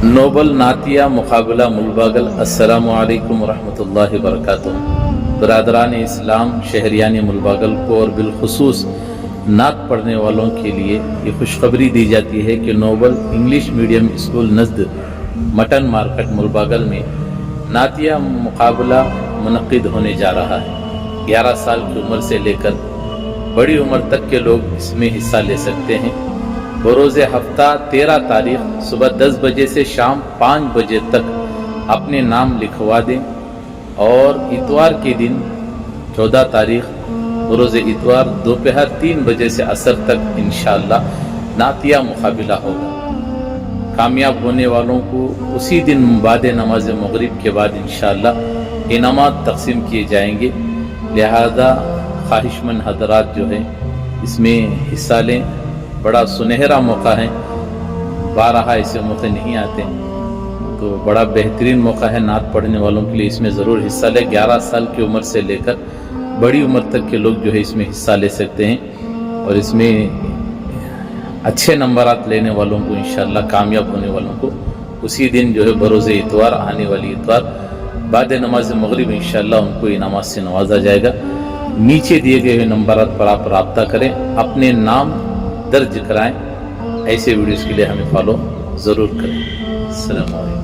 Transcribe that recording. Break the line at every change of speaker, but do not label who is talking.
Nobel نعتیہ مقابلہ ملباگل۔ السلام علیکم ورحمۃ اللہ وبرکاتہ۔ برادران اسلام، شہریان ملباگل کو اور بالخصوص نعت پڑھنے والوں کے لیے یہ خوشخبری دی جاتی ہے کہ نوبل انگلش میڈیم اسکول نزد مٹن مارکیٹ ملباگل میں نعتیہ مقابلہ منعقد ہونے جا رہا ہے۔ 11 سال کی عمر سے لے کر بڑی عمر تک کے لوگ اس میں حصہ لے سکتے ہیں۔ بروز ہفتہ 13 تاریخ صبح 10 بجے سے شام 5 بجے تک اپنے نام لکھوا دیں، اور اتوار کے دن 14 تاریخ بروز اتوار دوپہر 3 بجے سے عصر تک انشاءاللہ نعتیہ مقابلہ ہوگا۔ کامیاب ہونے والوں کو اسی دن بعد نماز مغرب کے بعد انشاءاللہ انعامات تقسیم کیے جائیں گے، لہذا خواہش مند حضرات جو ہیں اس میں حصہ لیں۔ بڑا سنہرا موقع ہے، بارہا ایسے موقع نہیں آتے، تو بڑا بہترین موقع ہے نعت پڑھنے والوں کے لیے، اس میں ضرور حصہ لیں۔ 11 سال کی عمر سے لے کر بڑی عمر تک کے لوگ جو ہے اس میں حصہ لے سکتے ہیں، اور اس میں اچھے نمبرات لینے والوں کو انشاءاللہ کامیاب ہونے والوں کو اسی دن جو ہے بروز اتوار، آنے والی اتوار بعد نماز مغرب انشاءاللہ ان کو انعامات سے نوازا جائے گا۔ نیچے دیے گئے نمبرات پر آپ رابطہ کریں، اپنے نام درج کرائیں۔ ایسے ویڈیوز کے لیے ہمیں فالو ضرور کریں۔ السلام علیکم۔